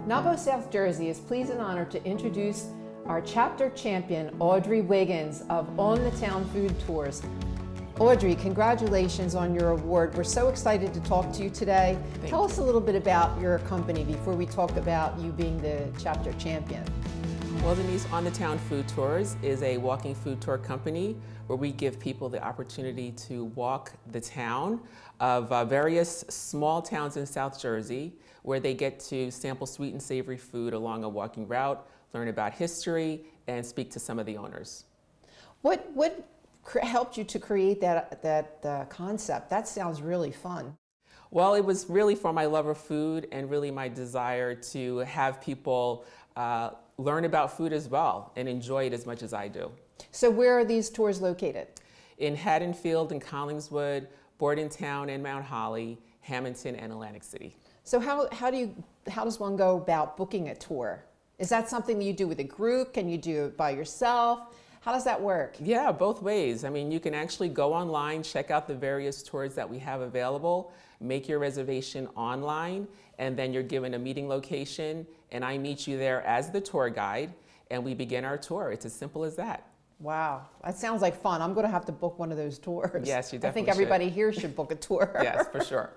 NAWBO South Jersey is pleased and honored to introduce our chapter champion, Audrey Wiggins of On the Town Food Tours. Audrey, congratulations on your award. We're so excited to talk to you today. Tell us a little bit about your company before we talk about you being the chapter champion. Well, Denise, On the Town Food Tours is a walking food tour company where we give people the opportunity to walk the town of various small towns in South Jersey, where they get to sample sweet and savory food along a walking route, learn about history, and speak to some of the owners. What helped you to create that concept? That sounds really fun. Well, it was really for my love of food and really my desire to have people learn about food as well and enjoy it as much as I do. So where are these tours located? In Haddonfield and Collingswood, Bordentown and Mount Holly, Hamilton and Atlantic City. So how does one go about booking a tour? Is that something that you do with a group? Can you do it by yourself? How does that work? Yeah, both ways. I mean, you can actually go online, check out the various tours that we have available, make your reservation online, and then you're given a meeting location, and I meet you there as the tour guide, and we begin our tour. It's as simple as that. Wow, that sounds like fun. I'm going to have to book one of those tours. Yes, you definitely I think everybody here should book a tour. Yes, for sure.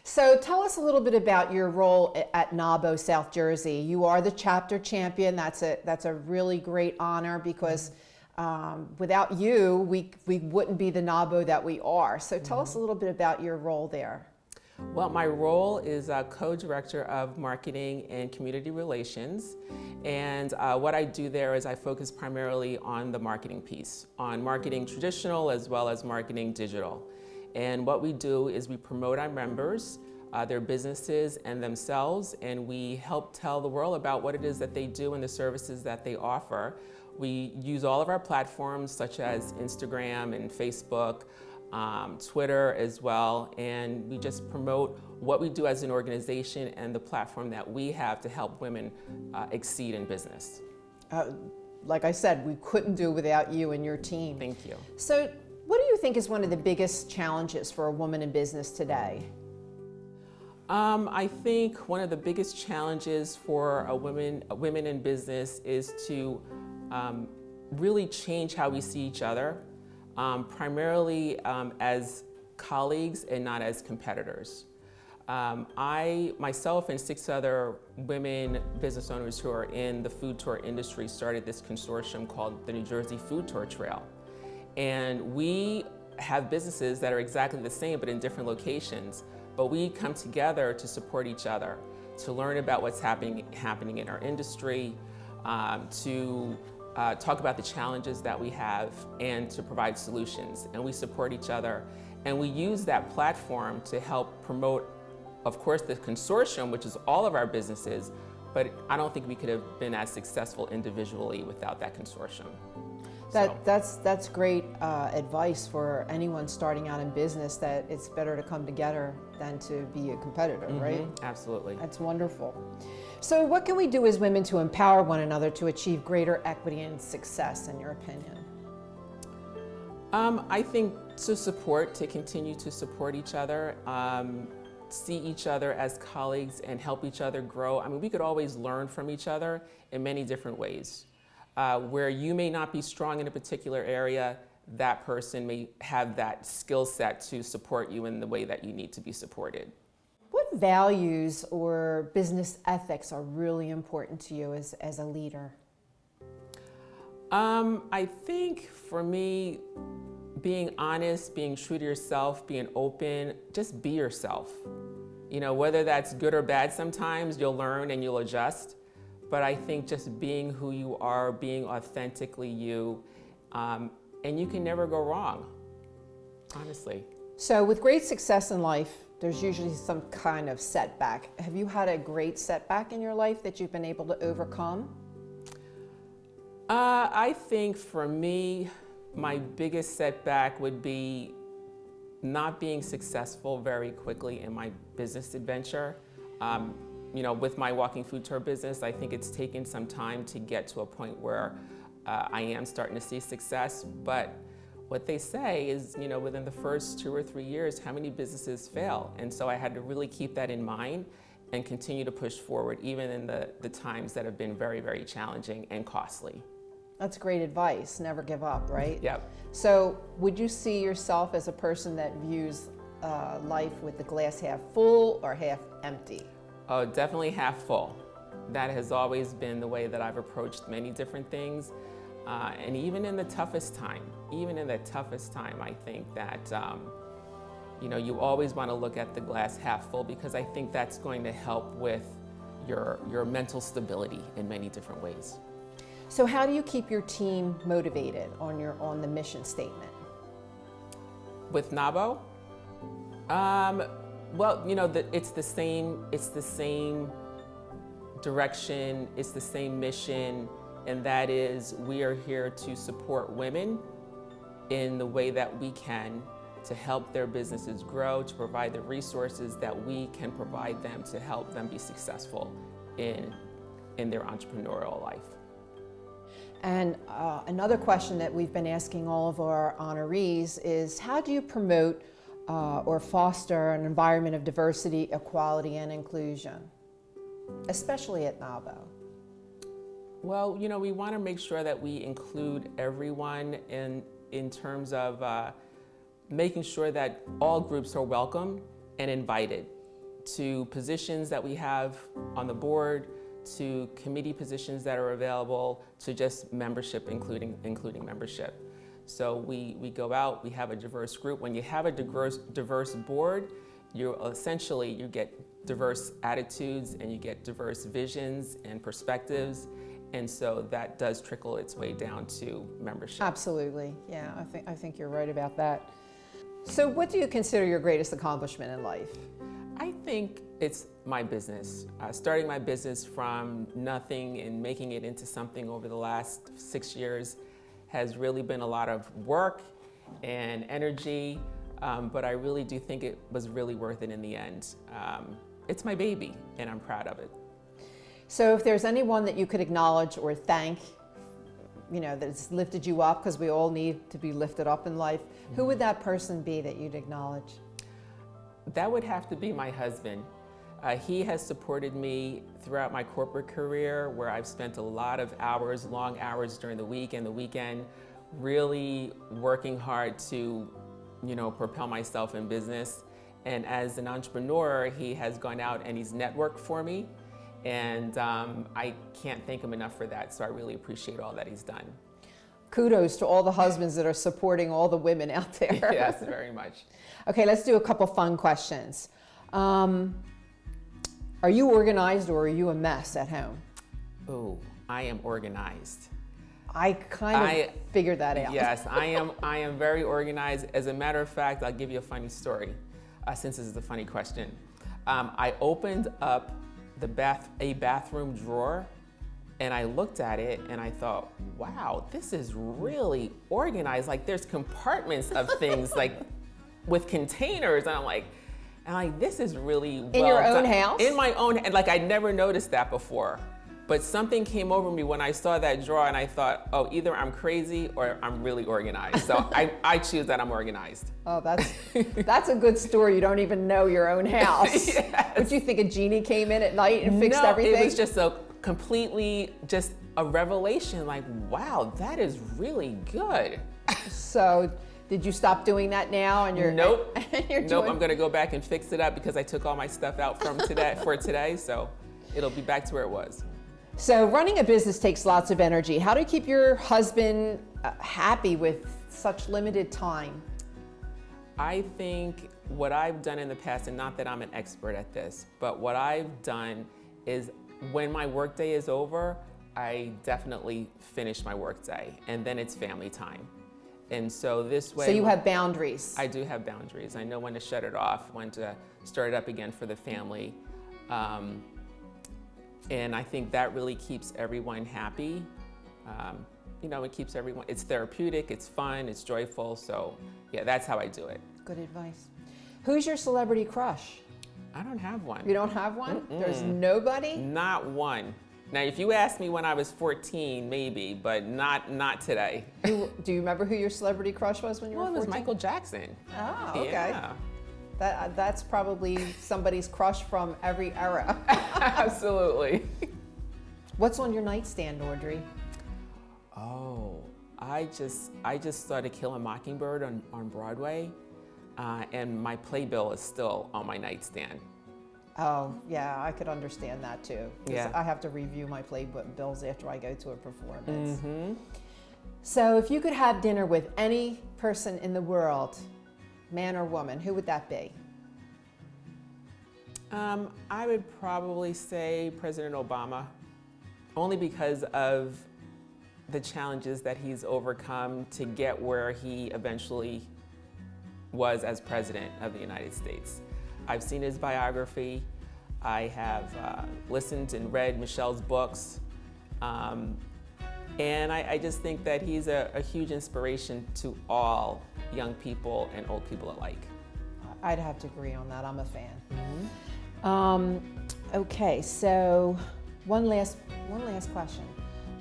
So tell us a little bit about your role at NAWBO South Jersey. You are the chapter champion. That's a really great honor because without you, we wouldn't be the NAWBO that we are. So tell us a little bit about your role there. Well, my role is co-director of marketing and community relations. And what I do there is I focus primarily on the marketing piece, on marketing traditional as well as marketing digital. And what we do is we promote our members, their businesses and themselves, and we help tell the world about what it is that they do and the services that they offer. We use all of our platforms such as Instagram and Facebook, Twitter as well, and we just promote what we do as an organization and the platform that we have to help women exceed in business. Like I said, we couldn't do it without you and your team. Thank you. So what do you think is one of the biggest challenges for a woman in business today? I think one of the biggest challenges for women in business is to really change how we see each other, primarily as colleagues and not as competitors. I, myself, and 6 other women business owners who are in the food tour industry started this consortium called the New Jersey Food Tour Trail. And we have businesses that are exactly the same but in different locations, but we come together to support each other, to learn about what's happening in our industry, to talk about the challenges that we have and to provide solutions. And we support each other. And we use that platform to help promote, of course, the consortium, which is all of our businesses, but I don't think we could have been as successful individually without that consortium. That's great advice for anyone starting out in business, that it's better to come together than to be a competitor, right? Absolutely. That's wonderful. So what can we do as women to empower one another to achieve greater equity and success, in your opinion? I think to continue to support each other, see each other as colleagues and help each other grow. I mean, we could always learn from each other in many different ways. Where you may not be strong in a particular area, that person may have that skill set to support you in the way that you need to be supported. What values or business ethics are really important to you as a leader? I think for me, being honest, being true to yourself, being open, just be yourself. You know, whether that's good or bad sometimes, you'll learn and you'll adjust. But I think just being who you are, being authentically you, and you can never go wrong, honestly. So with great success in life, there's usually some kind of setback. Have you had a great setback in your life that you've been able to overcome? I think for me, my biggest setback would be not being successful very quickly in my business adventure. You know, with my walking food tour business, I think it's taken some time to get to a point where I am starting to see success. But what they say is, you know, within the first 2 or 3 years, how many businesses fail? And so I had to really keep that in mind and continue to push forward even in the times that have been very, very challenging and costly. That's great advice. Never give up, right? Yep. So would you see yourself as a person that views life with the glass half full or half empty? Oh, definitely half full. That has always been the way that I've approached many different things. And even in the toughest time, I think that, you always want to look at the glass half full, because I think that's going to help with your mental stability in many different ways. So how do you keep your team motivated on the mission statement? With NAWBO? Well, it's the same direction, it's the same mission, and that is we are here to support women in the way that we can to help their businesses grow, to provide the resources that we can provide them to help them be successful in their entrepreneurial life. And another question that we've been asking all of our honorees is, how do you promote or foster an environment of diversity, equality, and inclusion, especially at NAWBO? Well, we want to make sure that we include everyone in terms of making sure that all groups are welcome and invited to positions that we have on the board, to committee positions that are available, to just membership, including membership. So we go out, we have a diverse group. When you have a diverse board, you get diverse attitudes and you get diverse visions and perspectives. And so that does trickle its way down to membership. Absolutely, yeah, I think you're right about that. So what do you consider your greatest accomplishment in life? I think it's my business. Starting my business from nothing and making it into something over the last 6 years has really been a lot of work and energy, but I really do think it was really worth it in the end. It's my baby, and I'm proud of it. So if there's anyone that you could acknowledge or thank, that's lifted you up, because we all need to be lifted up in life, who would that person be that you'd acknowledge? That would have to be my husband. He has supported me throughout my corporate career, where I've spent a lot of hours, long hours during the week and the weekend, really working hard to, propel myself in business. And as an entrepreneur, he has gone out and he's networked for me. And I can't thank him enough for that. So I really appreciate all that he's done. Kudos to all the husbands that are supporting all the women out there. Yes, very much. Okay, let's do a couple fun questions. Are you organized or are you a mess at home? Oh, I am organized. I kind of figured that out. Yes, I am very organized. As a matter of fact, I'll give you a funny story, since this is a funny question. I opened up a bathroom drawer, and I looked at it and I thought, wow, this is really organized. Like, there's compartments of things, like with containers, and I'm like, this is really well in your own done. house? In my own, and like I'd never noticed that before. But something came over me when I saw that drawer, and I thought, oh, either I'm crazy or I'm really organized. So I choose that I'm organized. Oh, that's a good story. You don't even know your own house. Yes. Would you think a genie came in at night and fixed everything? It was just just a revelation. Like, wow, that is really good. So, did you stop doing that now? And Nope. Nope. I'm gonna go back and fix it up because I took all my stuff out from today. So it'll be back to where it was. So running a business takes lots of energy. How do you keep your husband happy with such limited time? I think what I've done in the past, and not that I'm an expert at this, but what I've done is when my workday is over, I definitely finish my workday, and then it's family time. And so this way... So you have boundaries. I do have boundaries. I know when to shut it off, when to start it up again for the family. And I think that really keeps everyone happy. It keeps everyone, it's therapeutic, it's fun, it's joyful. So yeah, that's how I do it. Good advice. Who's your celebrity crush? I don't have one. You don't have one? There's nobody? Not one. Now, if you asked me when I was 14, maybe, but not today. Do you remember who your celebrity crush was when you were 14? Well, it was Michael Jackson. Oh, okay. Yeah. That's probably somebody's crush from every era. Absolutely. What's on your nightstand, Audrey? Oh, I just started Kill a Mockingbird on Broadway, and my playbill is still on my nightstand. Oh, yeah, I could understand that too. 'Cause Yeah. I have to review my playbills after I go to a performance. Mm-hmm. So if you could have dinner with any person in the world, man or woman, who would that be? I would probably say President Obama, only because of the challenges that he's overcome to get where he eventually was as President of the United States. I've seen his biography. I have listened and read Michelle's books. And I just think that he's a huge inspiration to all young people and old people alike. I'd have to agree on that. I'm a fan. Mm-hmm. Okay, so one last question.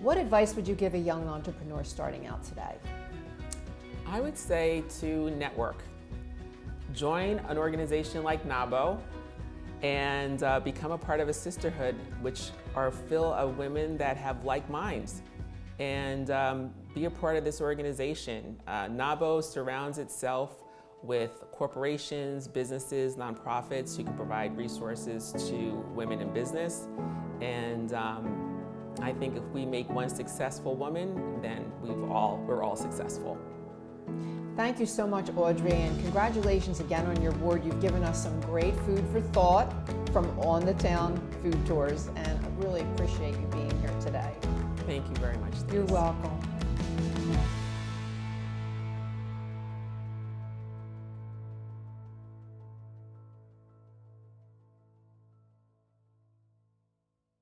What advice would you give a young entrepreneur starting out today? I would say to network. Join an organization like NAWBO and become a part of a sisterhood, which are full of women that have like minds. And be a part of this organization. NAWBO surrounds itself with corporations, businesses, nonprofits who can provide resources to women in business. And I think if we make one successful woman, then we're all successful. Thank you so much, Audrey, and congratulations again on your award. You've given us some great food for thought from On the Town Food Tours, and I really appreciate you being here today. Thank you very much. You're welcome.